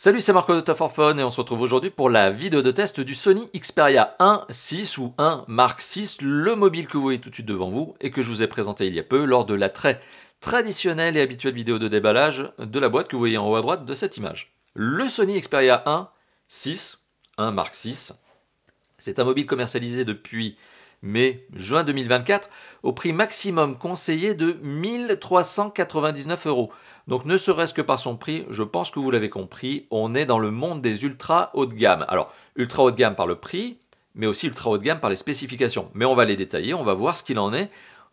Salut, c'est Marco de Taforphone et on se retrouve aujourd'hui pour la vidéo de test du Sony Xperia 1 VI ou 1 Mark VI, le mobile que vous voyez tout de suite devant vous et que je vous ai présenté il y a peu lors de la très traditionnelle et habituelle vidéo de déballage de la boîte que vous voyez en haut à droite de cette image. Le Sony Xperia 1 VI, 1 Mark VI, c'est un mobile commercialisé depuis mai-juin 2024 au prix maximum conseillé de 1399 €. Donc ne serait-ce que par son prix, je pense que vous l'avez compris, on est dans le monde des ultra haut de gamme. Alors, ultra haut de gamme par le prix, mais aussi ultra haut de gamme par les spécifications. Mais on va les détailler, on va voir ce qu'il en est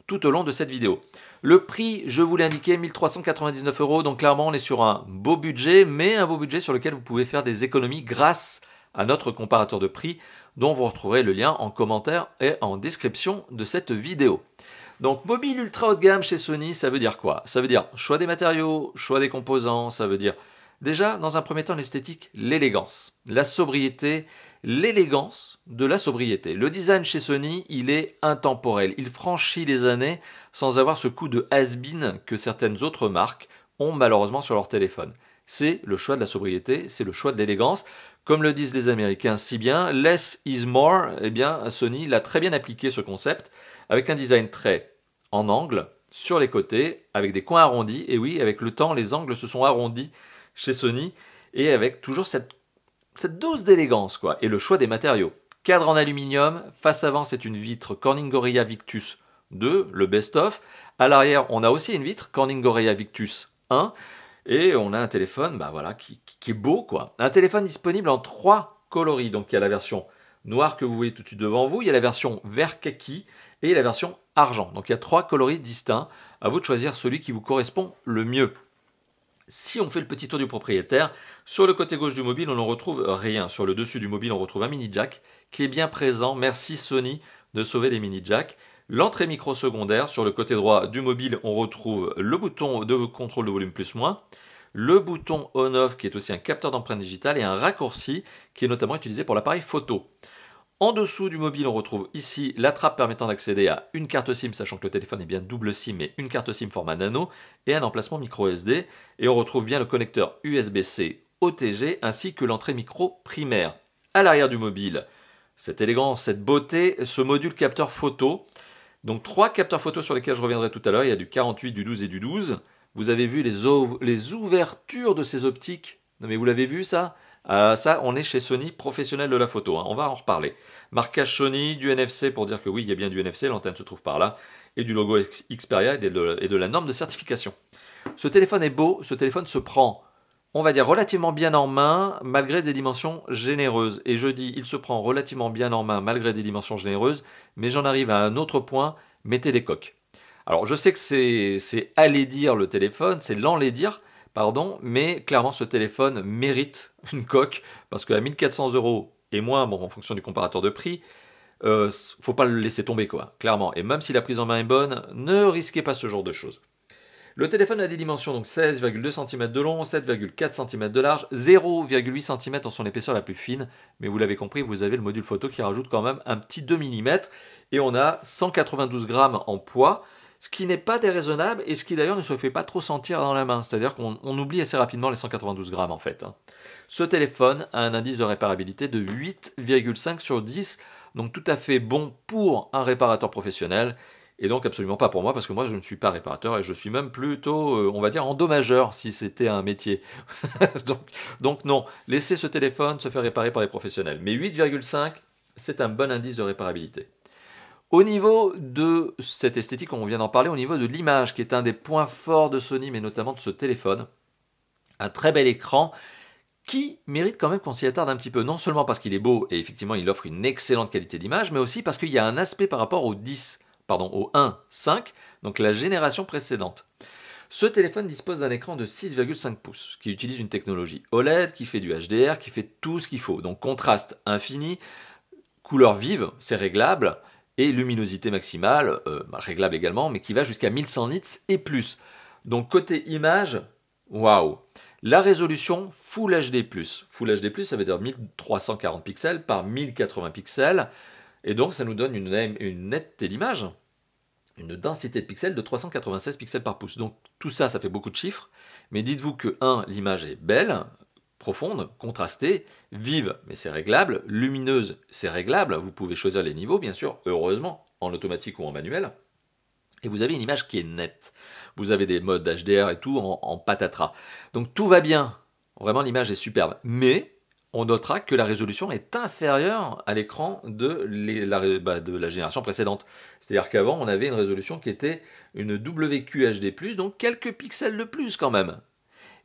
tout au long de cette vidéo. Le prix, je vous l'ai indiqué, 1399 €, donc clairement on est sur un beau budget, mais un beau budget sur lequel vous pouvez faire des économies grâce à notre comparateur de prix, dont vous retrouverez le lien en commentaire et en description de cette vidéo. Donc mobile ultra haut de gamme chez Sony, ça veut dire quoi? Ça veut dire choix des matériaux, choix des composants, ça veut dire déjà dans un premier temps l'esthétique, l'élégance, la sobriété, l'élégance de la sobriété. Le design chez Sony, il est intemporel, il franchit les années sans avoir ce coup de has-been que certaines autres marques ont malheureusement sur leur téléphone. C'est le choix de la sobriété, c'est le choix de l'élégance. Comme le disent les Américains si bien, less is more, eh bien Sony l'a très bien appliqué ce concept, avec un design très en angle, sur les côtés, avec des coins arrondis, et oui, avec le temps, les angles se sont arrondis chez Sony, et avec toujours cette dose d'élégance, quoi, et le choix des matériaux. Cadre en aluminium, face avant c'est une vitre Corning Gorilla Victus 2, le best-of, à l'arrière on a aussi une vitre Corning Gorilla Victus 1, et on a un téléphone voilà, qui est beau, quoi. Un téléphone disponible en 3 coloris. Donc il y a la version noire que vous voyez tout de suite devant vous, il y a la version vert kaki et la version argent. Donc il y a 3 coloris distincts. À vous de choisir celui qui vous correspond le mieux. Si on fait le petit tour du propriétaire, sur le côté gauche du mobile, on ne retrouve rien. Sur le dessus du mobile, on retrouve un mini jack qui est bien présent. Merci Sony de sauver les mini jacks. L'entrée micro secondaire, sur le côté droit du mobile, on retrouve le bouton de contrôle de volume plus-moins, le bouton on-off qui est aussi un capteur d'empreinte digitale et un raccourci qui est notamment utilisé pour l'appareil photo. En dessous du mobile, on retrouve ici la trappe permettant d'accéder à une carte SIM, sachant que le téléphone est bien double SIM, mais une carte SIM format nano et un emplacement micro SD. Et on retrouve bien le connecteur USB-C OTG ainsi que l'entrée micro primaire. À l'arrière du mobile, cette élégance, cette beauté, ce module capteur photo. Donc 3 capteurs photo sur lesquels je reviendrai tout à l'heure. Il y a du 48, du 12 et du 12. Vous avez vu les ouvertures de ces optiques? Non mais vous l'avez vu ça? Ça, on est chez Sony, professionnel de la photo, hein. On va en reparler. Marquage Sony, du NFC pour dire que oui, il y a bien du NFC, l'antenne se trouve par là, et du logo Xperia et de la norme de certification. Ce téléphone est beau, ce téléphone se prend, on va dire, relativement bien en main, malgré des dimensions généreuses. Et je dis, il se prend relativement bien en main, malgré des dimensions généreuses, mais j'en arrive à un autre point, mettez des coques. Alors je sais que c'est allaidir le téléphone, c'est l'enlaidir, pardon, mais clairement ce téléphone mérite une coque, parce qu'à 1400 € et moins, bon, en fonction du comparateur de prix, faut pas le laisser tomber, quoi, clairement. Et même si la prise en main est bonne, ne risquez pas ce genre de choses. Le téléphone a des dimensions, donc 16,2 cm de long, 7,4 cm de large, 0,8 cm en son épaisseur la plus fine, mais vous l'avez compris, vous avez le module photo qui rajoute quand même un petit 2 mm, et on a 192 grammes en poids, ce qui n'est pas déraisonnable, et ce qui d'ailleurs ne se fait pas trop sentir dans la main, c'est-à-dire qu'on oublie assez rapidement les 192 grammes en fait. Ce téléphone a un indice de réparabilité de 8,5 sur 10, donc tout à fait bon pour un réparateur professionnel, et donc absolument pas pour moi, parce que moi je ne suis pas réparateur, et je suis même plutôt, on va dire, endommageur, si c'était un métier. donc non, laissez ce téléphone se faire réparer par les professionnels. Mais 8,5, c'est un bon indice de réparabilité. Au niveau de cette esthétique, on vient d'en parler, au niveau de l'image, qui est un des points forts de Sony, mais notamment de ce téléphone, un très bel écran, qui mérite quand même qu'on s'y attarde un petit peu, non seulement parce qu'il est beau, et effectivement il offre une excellente qualité d'image, mais aussi parce qu'il y a un aspect par rapport au 1.5, donc la génération précédente. Ce téléphone dispose d'un écran de 6,5 pouces, qui utilise une technologie OLED, qui fait du HDR, qui fait tout ce qu'il faut. Donc contraste infini, couleur vive, c'est réglable, et luminosité maximale, réglable également, mais qui va jusqu'à 1100 nits et plus. Donc côté image, waouh! La résolution Full HD+. Full HD+, ça veut dire 1340 pixels par 1080 pixels, et donc ça nous donne une netteté d'image, une densité de pixels de 396 pixels par pouce. Donc tout ça, ça fait beaucoup de chiffres, mais dites-vous que 1, l'image est belle, profonde, contrastée, vive, mais c'est réglable, lumineuse, c'est réglable, vous pouvez choisir les niveaux, bien sûr, heureusement, en automatique ou en manuel, et vous avez une image qui est nette. Vous avez des modes HDR et tout en patatras. Donc tout va bien, vraiment l'image est superbe, mais on notera que la résolution est inférieure à l'écran de la génération précédente. C'est-à-dire qu'avant, on avait une résolution qui était une WQHD+, donc quelques pixels de plus quand même.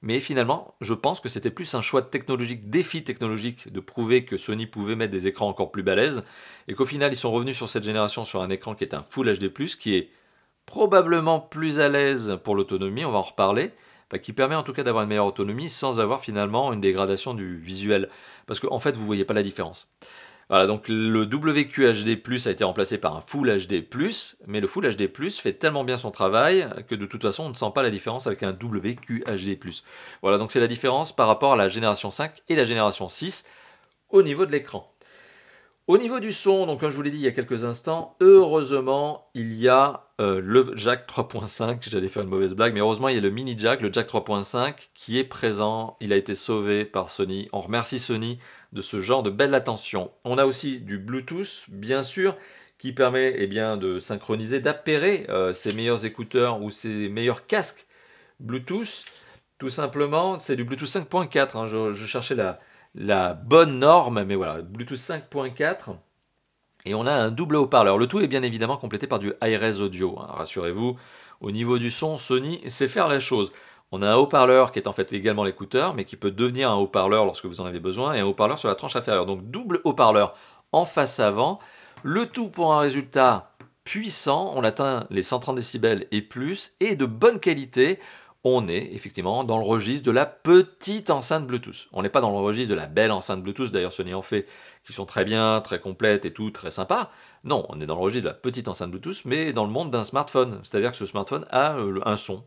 Mais finalement, je pense que c'était plus un choix technologique, défi technologique, de prouver que Sony pouvait mettre des écrans encore plus balèzes, et qu'au final, ils sont revenus sur cette génération sur un écran qui est un Full HD+, qui est probablement plus à l'aise pour l'autonomie, on va en reparler, enfin, qui permet en tout cas d'avoir une meilleure autonomie sans avoir finalement une dégradation du visuel. Parce qu'en fait, vous ne voyez pas la différence. Voilà, donc le WQHD+, a été remplacé par un Full HD+, mais le Full HD+, fait tellement bien son travail que de toute façon, on ne sent pas la différence avec un WQHD+. Voilà, donc c'est la différence par rapport à la génération 5 et la génération 6 au niveau de l'écran. Au niveau du son, donc comme je vous l'ai dit il y a quelques instants, heureusement, il y a le jack 3.5, j'allais faire une mauvaise blague, mais heureusement, il y a le mini jack, le jack 3.5, qui est présent, il a été sauvé par Sony. On remercie Sony de ce genre de belle attention. On a aussi du Bluetooth, bien sûr, qui permet de synchroniser, d'appairer ses meilleurs écouteurs ou ses meilleurs casques Bluetooth. Tout simplement, c'est du Bluetooth 5.4, hein, je cherchais la bonne norme, mais voilà, Bluetooth 5.4, et on a un double haut-parleur. Le tout est bien évidemment complété par du Hi-Res Audio, hein. Rassurez-vous, au niveau du son, Sony sait faire la chose. On a un haut-parleur qui est en fait également l'écouteur, mais qui peut devenir un haut-parleur lorsque vous en avez besoin, et un haut-parleur sur la tranche inférieure. Donc double haut-parleur en face avant, le tout pour un résultat puissant, on atteint les 130 décibels et plus, et de bonne qualité. On est effectivement dans le registre de la petite enceinte Bluetooth. On n'est pas dans le registre de la belle enceinte Bluetooth, d'ailleurs Sony en fait, qui sont très bien, très complètes et tout, très sympa. Non, on est dans le registre de la petite enceinte Bluetooth, mais dans le monde d'un smartphone. C'est-à-dire que ce smartphone a un son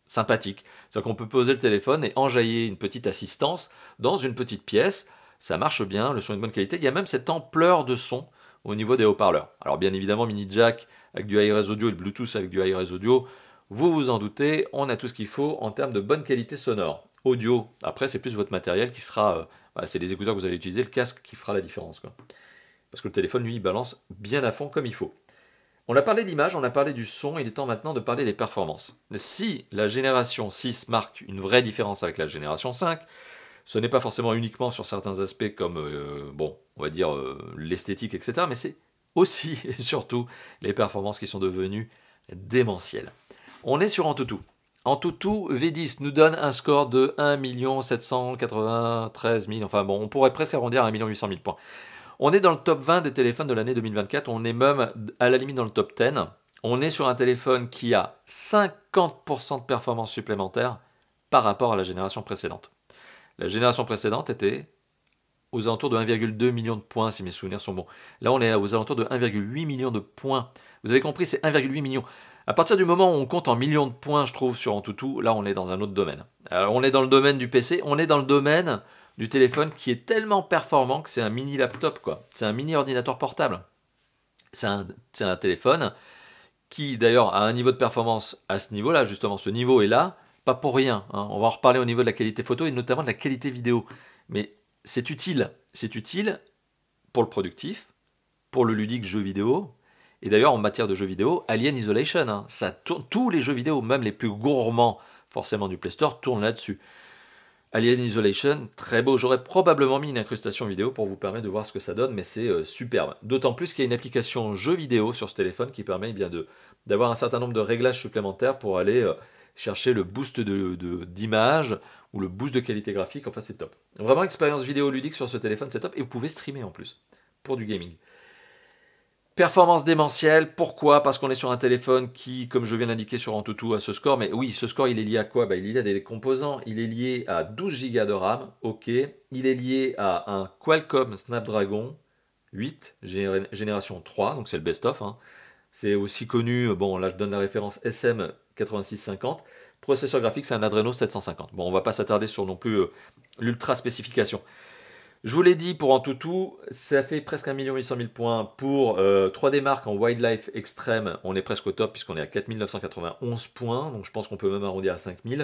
sympathique. C'est-à-dire qu'on peut poser le téléphone et enjailler une petite assistance dans une petite pièce. Ça marche bien, le son est de bonne qualité. Il y a même cette ampleur de son au niveau des haut-parleurs. Alors bien évidemment, mini jack avec du Hi-Res Audio et le Bluetooth avec du Hi-Res Audio, vous vous en doutez, on a tout ce qu'il faut en termes de bonne qualité sonore. Audio, après c'est plus votre matériel qui sera, c'est les écouteurs que vous allez utiliser, le casque qui fera la différence, quoi. Parce que le téléphone, lui, il balance bien à fond comme il faut. On a parlé d'image, on a parlé du son, il est temps maintenant de parler des performances. Si la génération 6 marque une vraie différence avec la génération 5, ce n'est pas forcément uniquement sur certains aspects comme, on va dire l'esthétique, etc., mais c'est aussi et surtout les performances qui sont devenues démentielles. On est sur Antutu. Antutu V10 nous donne un score de 1 793 000, enfin bon, on pourrait presque arrondir à 1 800 000 points. On est dans le top 20 des téléphones de l'année 2024, on est même à la limite dans le top 10. On est sur un téléphone qui a 50% de performance supplémentaire par rapport à la génération précédente. La génération précédente était aux alentours de 1,2 million de points, si mes souvenirs sont bons. Là, on est aux alentours de 1,8 million de points. Vous avez compris, c'est 1,8 million. À partir du moment où on compte en millions de points, je trouve, sur Antutu, là, on est dans un autre domaine. Alors, on est dans le domaine du PC, on est dans le domaine du téléphone qui est tellement performant que c'est un mini laptop, quoi. C'est un mini ordinateur portable. C'est un téléphone qui, d'ailleurs, a un niveau de performance à ce niveau-là, justement. Ce niveau est là, pas pour rien, hein. On va en reparler au niveau de la qualité photo et notamment de la qualité vidéo. Mais c'est utile. C'est utile pour le productif, pour le ludique jeu vidéo. Et d'ailleurs, en matière de jeux vidéo, Alien Isolation, hein, ça tourne, tous les jeux vidéo, même les plus gourmands forcément du Play Store, tournent là-dessus. Alien Isolation, très beau. J'aurais probablement mis une incrustation vidéo pour vous permettre de voir ce que ça donne, mais c'est superbe. D'autant plus qu'il y a une application jeu vidéo sur ce téléphone qui permet d'avoir un certain nombre de réglages supplémentaires pour aller chercher le boost d'image ou le boost de qualité graphique. Enfin, c'est top. Vraiment, expérience vidéo ludique sur ce téléphone, c'est top. Et vous pouvez streamer en plus pour du gaming. Performance démentielle, pourquoi? Parce qu'on est sur un téléphone qui, comme je viens d'indiquer sur Antutu, a ce score. Mais oui, ce score, il est lié à quoi? Il est lié à des composants. Il est lié à 12 Go de RAM, ok. Il est lié à un Qualcomm Snapdragon 8, génération 3, donc c'est le best-of, hein. C'est aussi connu, bon là je donne la référence SM8650. Processeur graphique, c'est un Adreno 750. Bon, on va pas s'attarder sur non plus l'ultra spécification. Je vous l'ai dit, pour Antutu, ça fait presque 1 800 000 points. Pour 3D Mark en Wildlife Extreme, on est presque au top puisqu'on est à 4 991 points. Donc je pense qu'on peut même arrondir à 5 000.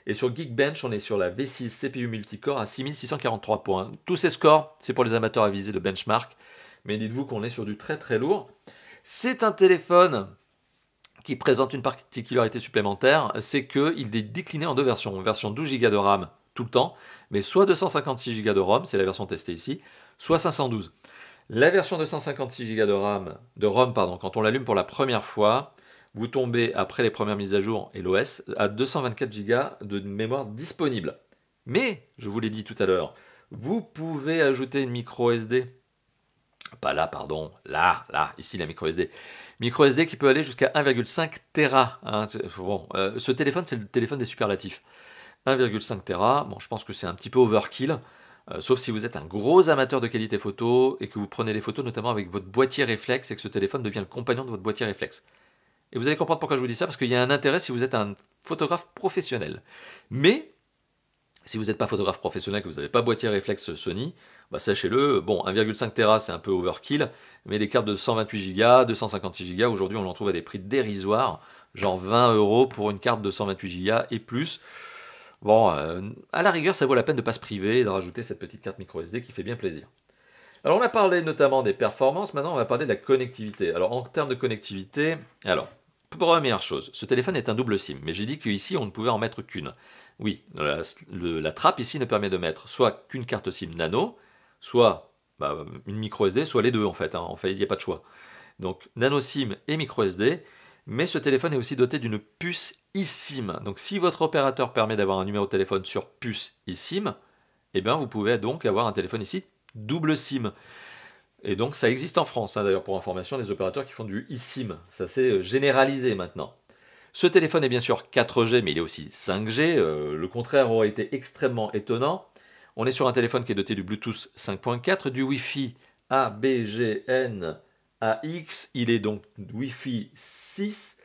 Et sur Geekbench, on est sur la V6 CPU multicore à 6643 points. Tous ces scores, c'est pour les amateurs avisés de benchmark, mais dites-vous qu'on est sur du très très lourd. C'est un téléphone qui présente une particularité supplémentaire, c'est qu'il est décliné en deux versions. Version 12 Go de RAM tout le temps, mais soit 256 Go de ROM, c'est la version testée ici, soit 512. La version 256 Go de ROM, quand on l'allume pour la première fois, vous tombez, après les premières mises à jour et l'OS, à 224 Go de mémoire disponible. Mais, je vous l'ai dit tout à l'heure, vous pouvez ajouter une micro SD. Pas là, pardon, là, ici la micro SD. Micro SD qui peut aller jusqu'à 1,5 Tera. Hein. Bon, ce téléphone, c'est le téléphone des superlatifs. 1,5 Tera, bon, je pense que c'est un petit peu overkill. Sauf si vous êtes un gros amateur de qualité photo et que vous prenez des photos notamment avec votre boîtier réflexe et que ce téléphone devient le compagnon de votre boîtier réflexe. Et vous allez comprendre pourquoi je vous dis ça, parce qu'il y a un intérêt si vous êtes un photographe professionnel. Mais, si vous n'êtes pas photographe professionnel, que vous n'avez pas boîtier réflexe Sony, bah sachez-le, bon, 1,5 Tera c'est un peu overkill, mais des cartes de 128 Go, 256 Go, aujourd'hui on en trouve à des prix dérisoires, genre 20 € pour une carte de 128 Go et plus. Bon, à la rigueur, ça vaut la peine de ne pas se priver et de rajouter cette petite carte micro SD qui fait bien plaisir. Alors on a parlé notamment des performances, maintenant on va parler de la connectivité. Alors en termes de connectivité, première chose, ce téléphone est un double SIM, mais j'ai dit qu'ici on ne pouvait en mettre qu'une. Oui, la trappe ici ne permet de mettre soit qu'une carte SIM nano, soit une micro SD, soit les deux en fait. En fait, il n'y a pas de choix. Donc nano SIM et micro SD, mais ce téléphone est aussi doté d'une puce eSIM. Donc si votre opérateur permet d'avoir un numéro de téléphone sur puce eSIM, eh bien vous pouvez donc avoir un téléphone ici double SIM. Et donc ça existe en France, hein, d'ailleurs pour information, les opérateurs qui font du eSIM. Ça s'est généralisé maintenant. Ce téléphone est bien sûr 4G, mais il est aussi 5G. Le contraire aurait été extrêmement étonnant. On est sur un téléphone qui est doté du Bluetooth 5.4, du Wi-Fi ABGN AX. Il est donc Wi-Fi 6.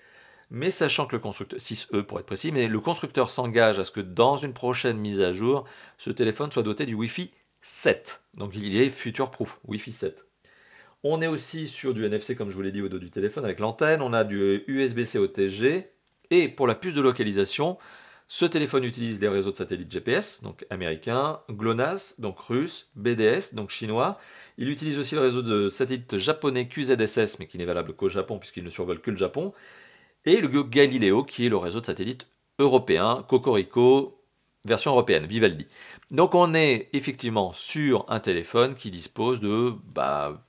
Mais sachant que le constructeur, 6E pour être précis, mais le constructeur s'engage à ce que dans une prochaine mise à jour, ce téléphone soit doté du Wi-Fi 7. Donc il est future-proof, Wi-Fi 7. On est aussi sur du NFC, comme je vous l'ai dit, au dos du téléphone avec l'antenne. On a du USB-C OTG. Et pour la puce de localisation, ce téléphone utilise les réseaux de satellites GPS, donc américains, GLONASS, donc russe, BDS, donc chinois. Il utilise aussi le réseau de satellites japonais QZSS, mais qui n'est valable qu'au Japon, puisqu'il ne survole que le Japon. Et le Galileo, qui est le réseau de satellites européen, Cocorico, version européenne, Vivaldi. Donc on est effectivement sur un téléphone qui dispose de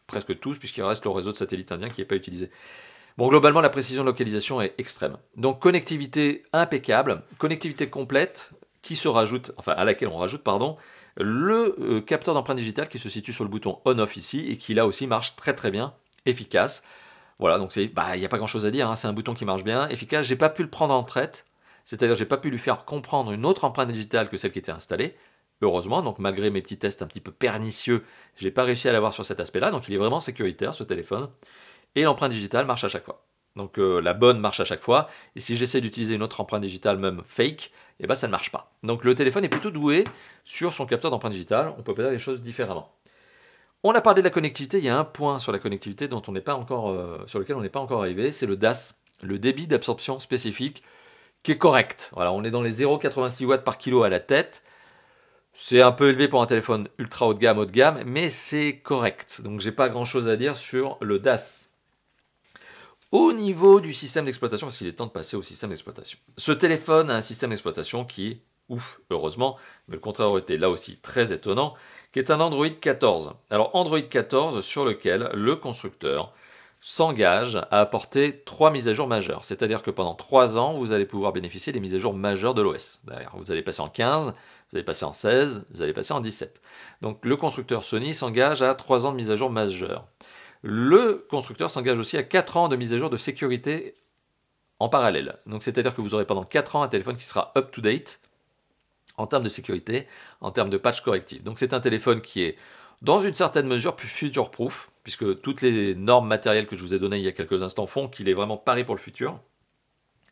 presque tous, puisqu'il reste le réseau de satellites indien qui n'est pas utilisé. Bon, globalement, la précision de localisation est extrême. Donc connectivité impeccable, connectivité complète, qui se rajoute, à laquelle on rajoute, le capteur d'empreinte digitale qui se situe sur le bouton on-off ici, et qui là aussi marche très très bien, efficace. Voilà, donc il n'y a pas grand chose à dire, hein, c'est un bouton qui marche bien, efficace. J'ai pas pu le prendre en traite, c'est-à-dire j'ai pas pu lui faire comprendre une autre empreinte digitale que celle qui était installée. Heureusement, donc malgré mes petits tests un petit peu pernicieux, j'ai pas réussi à l'avoir sur cet aspect-là, donc il est vraiment sécuritaire ce téléphone. Et l'empreinte digitale marche à chaque fois. Donc la bonne marche à chaque fois, et si j'essaie d'utiliser une autre empreinte digitale, même fake, ça ne marche pas. Donc le téléphone est plutôt doué sur son capteur d'empreinte digitale, on peut faire les choses différemment. On a parlé de la connectivité, il y a un point sur la connectivité sur lequel on n'est pas encore arrivé, c'est le DAS, le débit d'absorption spécifique, qui est correct. Voilà, on est dans les 0,86 watts par kilo à la tête. C'est un peu élevé pour un téléphone ultra haut de gamme, mais c'est correct. Donc j'ai pas grand chose à dire sur le DAS. Au niveau du système d'exploitation, parce qu'il est temps de passer au système d'exploitation. Ce téléphone a un système d'exploitation qui est ouf, heureusement, mais le contraire aurait été là aussi très étonnant, qui est un Android 14. Alors Android 14 sur lequel le constructeur s'engage à apporter 3 mises à jour majeures. C'est-à-dire que pendant 3 ans, vous allez pouvoir bénéficier des mises à jour majeures de l'OS. D'ailleurs, vous allez passer en 15, vous allez passer en 16, vous allez passer en 17. Donc le constructeur Sony s'engage à 3 ans de mise à jour majeure. Le constructeur s'engage aussi à 4 ans de mise à jour de sécurité en parallèle. Donc c'est-à-dire que vous aurez pendant 4 ans un téléphone qui sera up-to-date en termes de sécurité, en termes de patch correctif. Donc c'est un téléphone qui est dans une certaine mesure plus future-proof, puisque toutes les normes matérielles que je vous ai données il y a quelques instants font qu'il est vraiment paré pour le futur.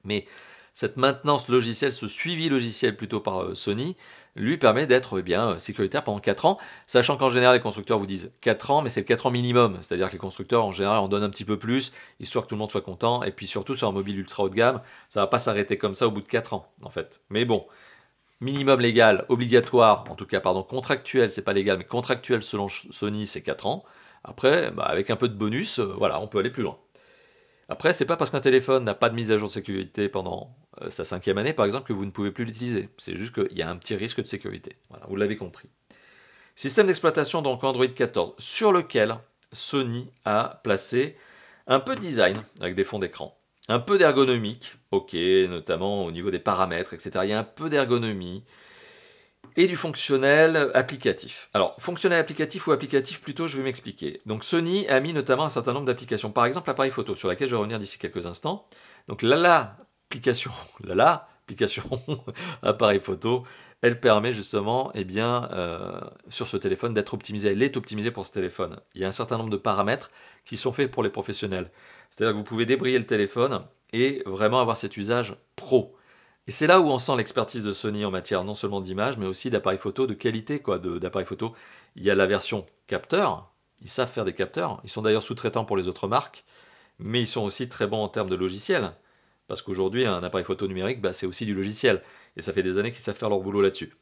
Mais cette maintenance logicielle, ce suivi logiciel plutôt par Sony, lui permet d'être sécuritaire pendant 4 ans, sachant qu'en général les constructeurs vous disent 4 ans, mais c'est le 4 ans minimum, c'est-à-dire que les constructeurs en général en donnent un petit peu plus, histoire que tout le monde soit content, et puis surtout sur un mobile ultra haut de gamme, ça va pas s'arrêter comme ça au bout de 4 ans en fait. Mais bon, minimum légal, obligatoire, en tout cas, pardon, contractuel, c'est pas légal, mais contractuel selon Sony, c'est 4 ans. Après, bah, avec un peu de bonus, voilà, on peut aller plus loin. Après, c'est pas parce qu'un téléphone n'a pas de mise à jour de sécurité pendant sa 5e année, par exemple, que vous ne pouvez plus l'utiliser. C'est juste qu'il y a un petit risque de sécurité. Voilà, vous l'avez compris. Système d'exploitation, donc Android 14, sur lequel Sony a placé un peu de design avec des fonds d'écran. Un peu d'ergonomique, ok, notamment au niveau des paramètres, etc. Il y a un peu d'ergonomie et du fonctionnel applicatif. Alors, fonctionnel applicatif ou applicatif plutôt, je vais m'expliquer. Donc Sony a mis notamment un certain nombre d'applications. Par exemple, l'appareil photo, sur laquelle je vais revenir d'ici quelques instants. Donc l'application appareil photo, elle permet justement, eh bien, sur ce téléphone d'être optimisée. Elle est optimisée pour ce téléphone. Il y a un certain nombre de paramètres qui sont faits pour les professionnels. C'est-à-dire que vous pouvez débriller le téléphone et vraiment avoir cet usage pro. Et c'est là où on sent l'expertise de Sony en matière non seulement d'image, mais aussi d'appareil photo, de qualité d'appareil photo. Il y a la version capteur, ils savent faire des capteurs, ils sont d'ailleurs sous-traitants pour les autres marques, mais ils sont aussi très bons en termes de logiciel. Parce qu'aujourd'hui, un appareil photo numérique, bah, c'est aussi du logiciel. Et ça fait des années qu'ils savent faire leur boulot là-dessus.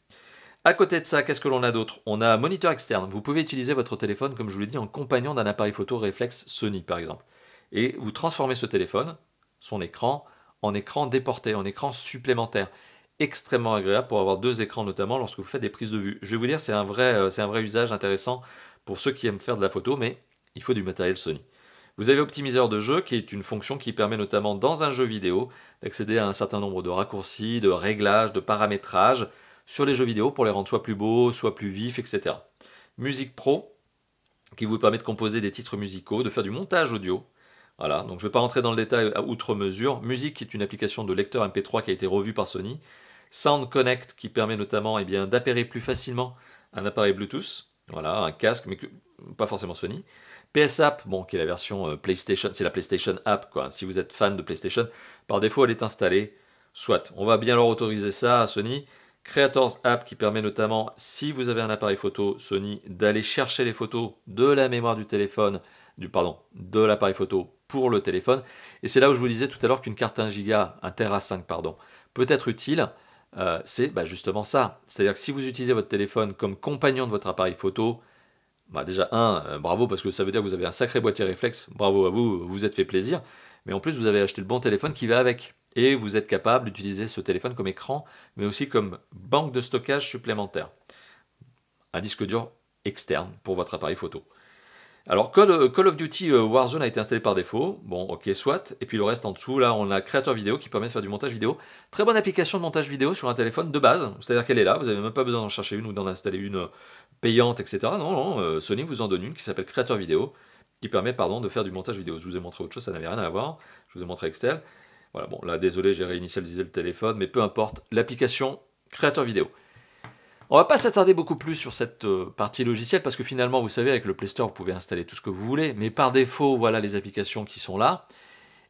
À côté de ça, qu'est-ce que l'on a d'autre? On a un moniteur externe. Vous pouvez utiliser votre téléphone, comme je vous l'ai dit, en compagnon d'un appareil photo réflexe Sony, par exemple. Et vous transformez ce téléphone, son écran, en écran déporté, en écran supplémentaire. Extrêmement agréable pour avoir 2 écrans, notamment lorsque vous faites des prises de vue. Je vais vous dire, c'est un vrai usage intéressant pour ceux qui aiment faire de la photo, mais il faut du matériel Sony. Vous avez optimiseur de jeu, qui est une fonction qui permet notamment dans un jeu vidéo d'accéder à un certain nombre de raccourcis, de réglages, de paramétrages sur les jeux vidéo pour les rendre soit plus beaux, soit plus vifs, etc. Musique Pro, qui vous permet de composer des titres musicaux, de faire du montage audio. Voilà, donc je ne vais pas rentrer dans le détail à outre mesure. Musique, qui est une application de lecteur MP3 qui a été revue par Sony. Sound Connect, qui permet notamment d'appairer plus facilement un appareil Bluetooth. Voilà, un casque, mais pas forcément Sony. PS App, bon, qui est la version PlayStation, c'est la PlayStation App, quoi. Si vous êtes fan de PlayStation, par défaut, elle est installée. Soit, on va bien leur autoriser ça à Sony. Creators App, qui permet notamment, si vous avez un appareil photo Sony, d'aller chercher les photos de la mémoire du téléphone, de l'appareil photo pour le téléphone. Et c'est là où je vous disais tout à l'heure qu'une carte 1 Go, un Tera 5, pardon, peut être utile. C'est justement ça. C'est-à-dire que si vous utilisez votre téléphone comme compagnon de votre appareil photo, bah déjà, bravo, parce que ça veut dire que vous avez un sacré boîtier réflexe. Bravo à vous, vous vous êtes fait plaisir. Mais en plus, vous avez acheté le bon téléphone qui va avec. Et vous êtes capable d'utiliser ce téléphone comme écran, mais aussi comme banque de stockage supplémentaire. Un disque dur externe pour votre appareil photo. Alors, Call of Duty Warzone a été installé par défaut. Bon, ok, soit. Et puis le reste en dessous, là, on a Creator Vidéo qui permet de faire du montage vidéo. Très bonne application de montage vidéo sur un téléphone de base. C'est-à-dire qu'elle est là, vous n'avez même pas besoin d'en chercher une ou d'en installer une payante, etc. Non, Sony vous en donne une qui s'appelle Creator Vidéo, qui permet, de faire du montage vidéo. Je vous ai montré autre chose, ça n'avait rien à voir. Je vous ai montré Excel. Voilà, bon, là, désolé, j'ai réinitialisé le téléphone, mais peu importe. L'application Creator Vidéo. On va pas s'attarder beaucoup plus sur cette partie logicielle parce que finalement, vous savez, avec le Play Store, vous pouvez installer tout ce que vous voulez, mais par défaut, voilà les applications qui sont là.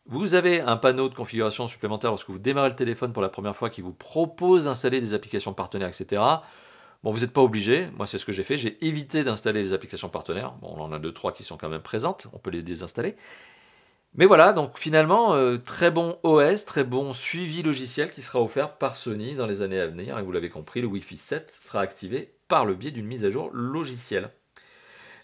Vous avez un panneau de configuration supplémentaire lorsque vous démarrez le téléphone pour la première fois qui vous propose d'installer des applications partenaires, etc. Bon, vous n'êtes pas obligé, moi c'est ce que j'ai fait, j'ai évité d'installer les applications partenaires. Bon, on en a 2-3 qui sont quand même présentes, on peut les désinstaller. Mais voilà, donc finalement, très bon OS, très bon suivi logiciel qui sera offert par Sony dans les années à venir. Et vous l'avez compris, le Wi-Fi 7 sera activé par le biais d'une mise à jour logicielle.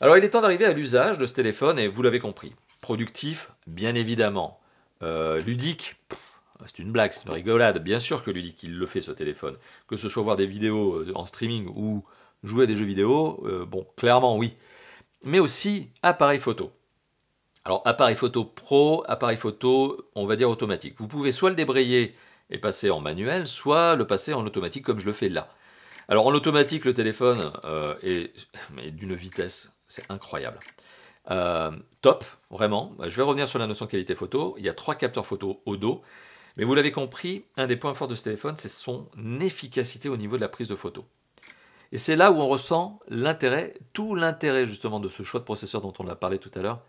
Alors il est temps d'arriver à l'usage de ce téléphone, et vous l'avez compris. Productif, bien évidemment. Ludique, c'est une blague, c'est une rigolade. Bien sûr que ludique, il le fait ce téléphone. Que ce soit voir des vidéos en streaming ou jouer à des jeux vidéo, bon, clairement oui. Mais aussi appareil photo. Alors, appareil photo pro, appareil photo, on va dire automatique. Vous pouvez soit le débrayer et passer en manuel, soit le passer en automatique comme je le fais là. Alors, en automatique, le téléphone est d'une vitesse, c'est incroyable. Top, vraiment. Je vais revenir sur la notion de qualité photo. Il y a 3 capteurs photo au dos. Mais vous l'avez compris, un des points forts de ce téléphone, c'est son efficacité au niveau de la prise de photo. Et c'est là où on ressent l'intérêt, tout l'intérêt justement de ce choix de processeur dont on a parlé tout à l'heure,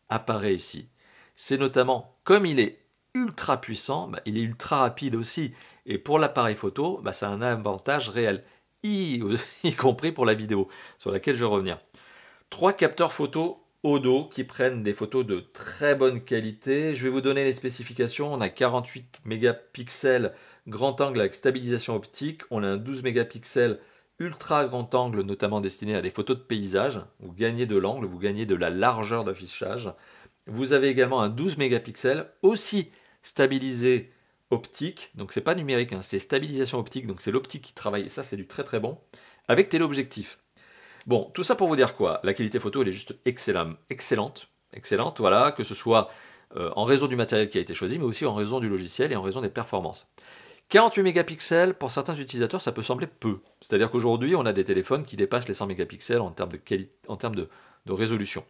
apparaît ici. C'est notamment, comme il est ultra puissant, il est ultra rapide aussi. Et pour l'appareil photo, ça a un avantage réel, y compris pour la vidéo, sur laquelle je vais revenir. 3 capteurs photo au dos qui prennent des photos de très bonne qualité. Je vais vous donner les spécifications. On a 48 mégapixels grand angle avec stabilisation optique. On a un 12 mégapixels ultra grand angle, notamment destiné à des photos de paysage. Vous gagnez de l'angle, vous gagnez de la largeur d'affichage. Vous avez également un 12 mégapixels, aussi stabilisé optique. Donc c'est pas numérique, hein, c'est stabilisation optique, donc c'est l'optique qui travaille. Et ça, c'est du très très bon. Avec téléobjectif. Bon, tout ça pour vous dire quoi? La qualité photo, elle est juste excellente, voilà, que ce soit en raison du matériel qui a été choisi, mais aussi en raison du logiciel et en raison des performances. 48 mégapixels, pour certains utilisateurs, ça peut sembler peu. C'est-à-dire qu'aujourd'hui, on a des téléphones qui dépassent les 100 mégapixels en termes de résolution.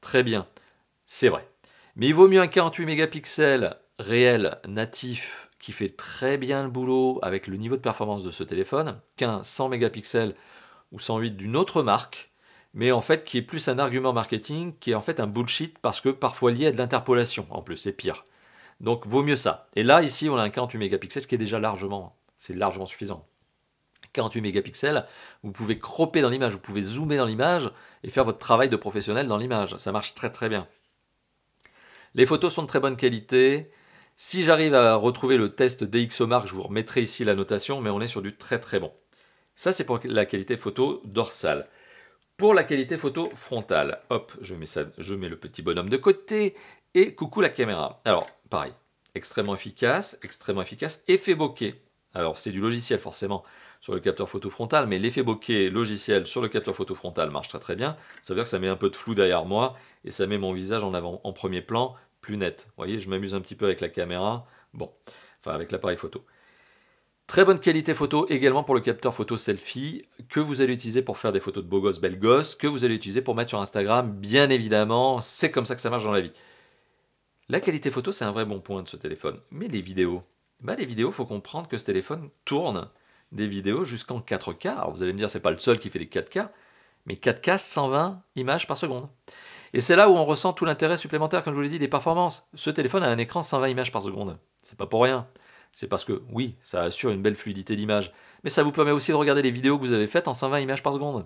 Très bien, c'est vrai. Mais il vaut mieux un 48 mégapixels réel, natif, qui fait très bien le boulot avec le niveau de performance de ce téléphone, qu'un 100 mégapixels ou 108 d'une autre marque, mais en fait qui est plus un argument marketing, qui est en fait un bullshit parce que parfois lié à de l'interpolation, en plus, c'est pire. Donc vaut mieux ça. Et là, ici, on a un 48 mégapixels, ce qui est déjà largement suffisant. 48 mégapixels, vous pouvez cropper dans l'image, vous pouvez zoomer dans l'image et faire votre travail de professionnel dans l'image. Ça marche très très bien. Les photos sont de très bonne qualité. Si j'arrive à retrouver le test DxOMark, je vous remettrai ici la notation, mais on est sur du très très bon. Ça, c'est pour la qualité photo dorsale. Pour la qualité photo frontale, hop, je mets le petit bonhomme de côté et coucou la caméra. Alors, pareil, extrêmement efficace, effet bokeh. Alors, c'est du logiciel forcément sur le capteur photo frontal, mais l'effet bokeh logiciel sur le capteur photo frontal marche très très bien. Ça veut dire que ça met un peu de flou derrière moi et ça met mon visage en avant, en premier plan, plus net. Vous voyez, je m'amuse un petit peu avec la caméra, bon, enfin avec l'appareil photo. Très bonne qualité photo également pour le capteur photo selfie que vous allez utiliser pour faire des photos de beaux gosses, belles gosses, que vous allez utiliser pour mettre sur Instagram, bien évidemment, c'est comme ça que ça marche dans la vie. La qualité photo, c'est un vrai bon point de ce téléphone. Mais les vidéos, les vidéos, il faut comprendre que ce téléphone tourne des vidéos jusqu'en 4K. Alors vous allez me dire, c'est pas le seul qui fait des 4K, mais 4K, 120 images par seconde. Et c'est là où on ressent tout l'intérêt supplémentaire, comme je vous l'ai dit, des performances. Ce téléphone a un écran 120 images par seconde. C'est pas pour rien. C'est parce que, oui, ça assure une belle fluidité d'image, mais ça vous permet aussi de regarder les vidéos que vous avez faites en 120 images par seconde.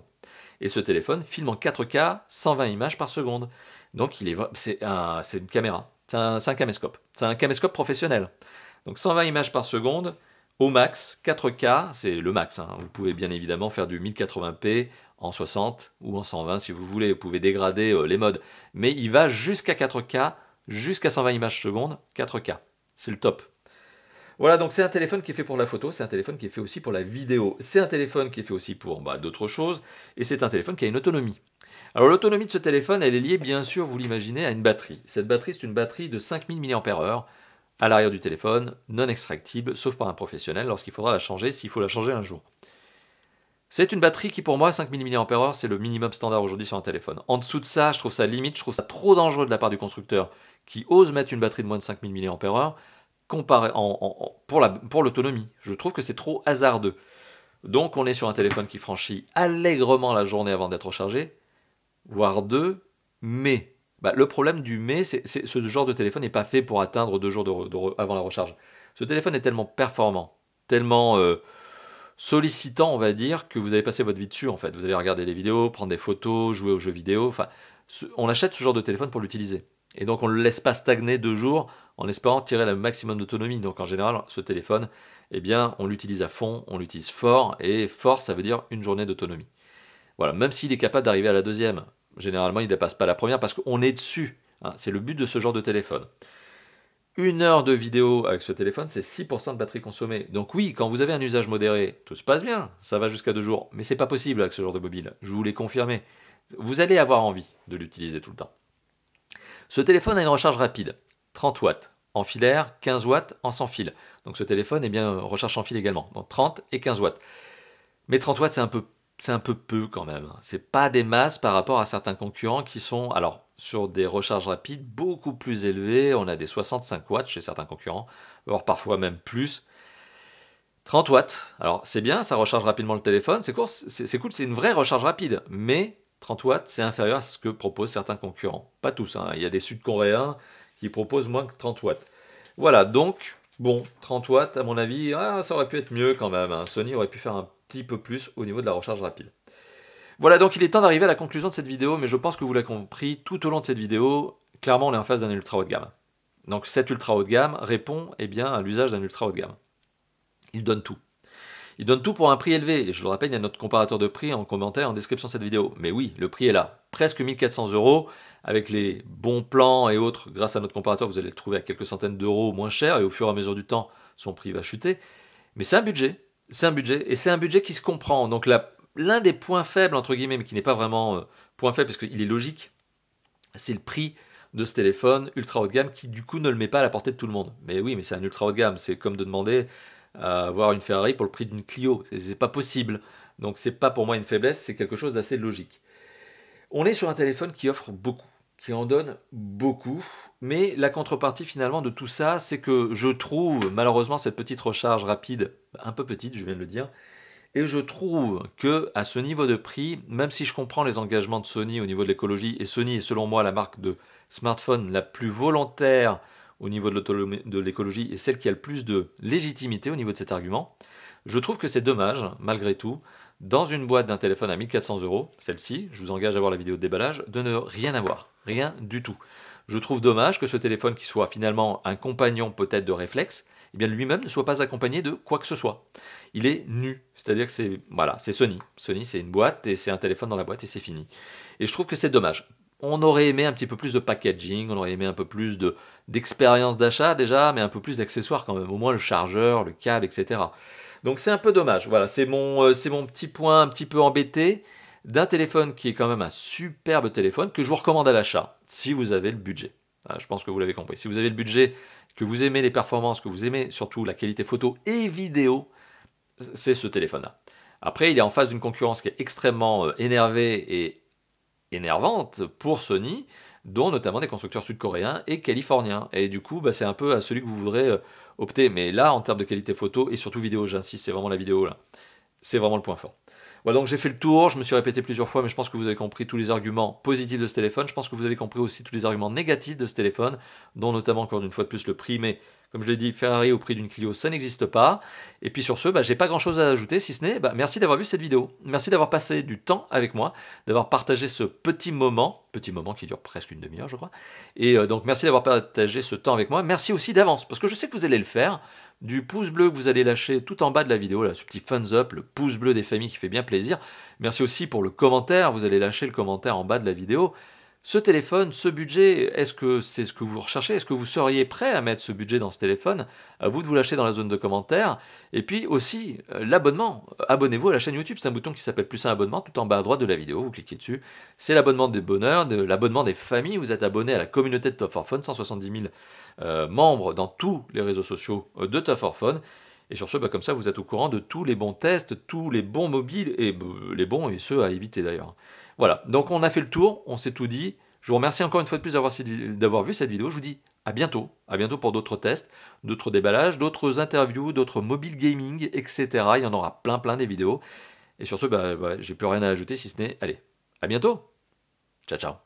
Et ce téléphone filme en 4K, 120 images par seconde. Donc c'est une caméra, c'est un caméscope. C'est un caméscope professionnel. Donc 120 images par seconde, au max, 4K, c'est le max. Hein. Vous pouvez bien évidemment faire du 1080p en 60 ou en 120 si vous voulez. Vous pouvez dégrader les modes. Mais il va jusqu'à 4K, jusqu'à 120 images seconde, 4K. C'est le top. Voilà, donc c'est un téléphone qui est fait pour la photo, c'est un téléphone qui est fait aussi pour la vidéo, c'est un téléphone qui est fait aussi pour d'autres choses, et c'est un téléphone qui a une autonomie. Alors l'autonomie de ce téléphone, elle est liée bien sûr, vous l'imaginez, à une batterie. Cette batterie, c'est une batterie de 5000 mAh à l'arrière du téléphone, non extractible, sauf par un professionnel lorsqu'il faudra la changer, s'il faut la changer un jour. C'est une batterie qui pour moi, 5000 mAh, c'est le minimum standard aujourd'hui sur un téléphone. En dessous de ça, je trouve ça limite, je trouve ça trop dangereux de la part du constructeur qui ose mettre une batterie de moins de 5000 mAh, comparé pour l'autonomie. Je trouve que c'est trop hasardeux. Donc on est sur un téléphone qui franchit allègrement la journée avant d'être rechargé, voire deux, mais le problème du mais, c'est ce genre de téléphone n'est pas fait pour atteindre 2 jours avant la recharge. Ce téléphone est tellement performant, tellement sollicitant, on va dire, que vous allez passer votre vie dessus en fait. Vous allez regarder des vidéos, prendre des photos, jouer aux jeux vidéo. Enfin, on achète ce genre de téléphone pour l'utiliser. Et donc on ne le laisse pas stagner 2 jours en espérant tirer le maximum d'autonomie. Donc en général, ce téléphone, eh bien, on l'utilise à fond, on l'utilise fort, et fort, ça veut dire une journée d'autonomie. Voilà, même s'il est capable d'arriver à la deuxième. Généralement, il ne dépasse pas la première parce qu'on est dessus. Hein, c'est le but de ce genre de téléphone. 1 heure de vidéo avec ce téléphone, c'est 6% de batterie consommée. Donc oui, quand vous avez un usage modéré, tout se passe bien, ça va jusqu'à 2 jours. Mais c'est pas possible avec ce genre de mobile, je vous l'ai confirmé. Vous allez avoir envie de l'utiliser tout le temps. Ce téléphone a une recharge rapide, 30 watts en filaire, 15 watts en sans fil. Donc ce téléphone est bien recharge sans fil également, donc 30 et 15 watts. Mais 30 watts, c'est un peu peu quand même. C'est pas des masses par rapport à certains concurrents qui sont, alors, sur des recharges rapides beaucoup plus élevées. On a des 65 watts chez certains concurrents, voire parfois même plus. 30 watts, alors c'est bien, ça recharge rapidement le téléphone, c'est cool, c'est une vraie recharge rapide, mais 30 watts, c'est inférieur à ce que proposent certains concurrents. Pas tous, hein. Il y a des Sud-Coréens qui proposent moins que 30 watts. Voilà, donc, bon, 30 watts, à mon avis, ça aurait pu être mieux quand même. Hein. Sony aurait pu faire un petit peu plus au niveau de la recharge rapide. Voilà, donc il est temps d'arriver à la conclusion de cette vidéo, mais je pense que vous l'avez compris, tout au long de cette vidéo, clairement on est en face d'un ultra haut de gamme. Donc cet ultra haut de gamme répond eh bien, à l'usage d'un ultra haut de gamme. Ils donnent tout. Ils donnent tout pour un prix élevé. Et je le rappelle, il y a notre comparateur de prix en commentaire, en description de cette vidéo. Mais oui, le prix est là. Presque 1400 €. Avec les bons plans et autres, grâce à notre comparateur, vous allez le trouver à quelques centaines d'euros moins cher. Et au fur et à mesure du temps, son prix va chuter. Mais c'est un budget. C'est un budget. Et c'est un budget qui se comprend. Donc l'un des points faibles, entre guillemets, mais qui n'est pas vraiment point faible, parce qu'il est logique, c'est le prix de ce téléphone ultra haut de gamme qui du coup ne le met pas à la portée de tout le monde. Mais oui, mais c'est un ultra haut de gamme. C'est comme de demander à avoir une Ferrari pour le prix d'une Clio. C'est pas possible. Donc c'est pas pour moi une faiblesse, c'est quelque chose d'assez logique. On est sur un téléphone qui offre beaucoup, qui en donne beaucoup, mais la contrepartie finalement de tout ça, c'est que je trouve malheureusement cette petite recharge rapide, un peu petite, je viens de le dire, et je trouve que à ce niveau de prix, même si je comprends les engagements de Sony au niveau de l'écologie, et Sony est selon moi la marque de smartphone la plus volontaire au niveau de l'écologie et celle qui a le plus de légitimité au niveau de cet argument, je trouve que c'est dommage, malgré tout, dans une boîte d'un téléphone à 1400 €, celle-ci, je vous engage à voir la vidéo de déballage, de ne rien avoir, rien du tout. Je trouve dommage que ce téléphone qui soit finalement un compagnon peut-être de réflexe, eh bien lui-même ne soit pas accompagné de quoi que ce soit. Il est nu, c'est-à-dire que c'est voilà, c'est Sony. Sony, c'est une boîte et c'est un téléphone dans la boîte et c'est fini. Et je trouve que c'est dommage. On aurait aimé un petit peu plus de packaging, on aurait aimé un peu plus d'expérience d'achat déjà, mais un peu plus d'accessoires quand même, au moins le chargeur, le câble, etc. Donc c'est un peu dommage. Voilà, c'est mon petit point un petit peu embêté d'un téléphone qui est quand même un superbe téléphone que je vous recommande à l'achat si vous avez le budget. Voilà, je pense que vous l'avez compris. Si vous avez le budget, que vous aimez les performances, que vous aimez surtout la qualité photo et vidéo, c'est ce téléphone-là. Après, il est en face d'une concurrence qui est extrêmement énervée et énervante pour Sony, dont notamment des constructeurs sud-coréens et californiens. Et du coup, bah, c'est un peu à celui que vous voudrez opter. Mais là, en termes de qualité photo et surtout vidéo, j'insiste, c'est vraiment la vidéo là. C'est vraiment le point fort. Voilà, donc j'ai fait le tour, je me suis répété plusieurs fois, mais je pense que vous avez compris tous les arguments positifs de ce téléphone. Je pense que vous avez compris aussi tous les arguments négatifs de ce téléphone, dont notamment encore une fois de plus le prix, mais comme je l'ai dit, Ferrari au prix d'une Clio, ça n'existe pas. Et puis sur ce, bah, j'ai pas grand chose à ajouter, si ce n'est, bah, merci d'avoir vu cette vidéo. Merci d'avoir passé du temps avec moi, d'avoir partagé ce petit moment qui dure presque une demi-heure, je crois. Et donc merci d'avoir partagé ce temps avec moi. Merci aussi d'avance, parce que je sais que vous allez le faire. Du pouce bleu que vous allez lâcher tout en bas de la vidéo, là, ce petit thumbs up, le pouce bleu des familles qui fait bien plaisir. Merci aussi pour le commentaire, vous allez lâcher le commentaire en bas de la vidéo. Ce téléphone, ce budget, est-ce que c'est ce que vous recherchez? Est-ce que vous seriez prêt à mettre ce budget dans ce téléphone? À vous de vous lâcher dans la zone de commentaires. Et puis aussi, l'abonnement. Abonnez-vous à la chaîne YouTube, c'est un bouton qui s'appelle plus un abonnement, tout en bas à droite de la vidéo, vous cliquez dessus. C'est l'abonnement des bonheurs, l'abonnement des familles. Vous êtes abonné à la communauté de Top 4 Phone, 170 000 membres dans tous les réseaux sociaux de Top 4 Phone. Et sur ce, bah, comme ça, vous êtes au courant de tous les bons tests, tous les bons mobiles, et les bons et ceux à éviter d'ailleurs. Voilà, donc on a fait le tour, on s'est tout dit. Je vous remercie encore une fois de plus d'avoir vu cette vidéo. Je vous dis à bientôt pour d'autres tests, d'autres déballages, d'autres interviews, d'autres mobile gaming, etc. Il y en aura plein des vidéos. Et sur ce, bah, j'ai plus rien à ajouter si ce n'est, allez, à bientôt. Ciao, ciao.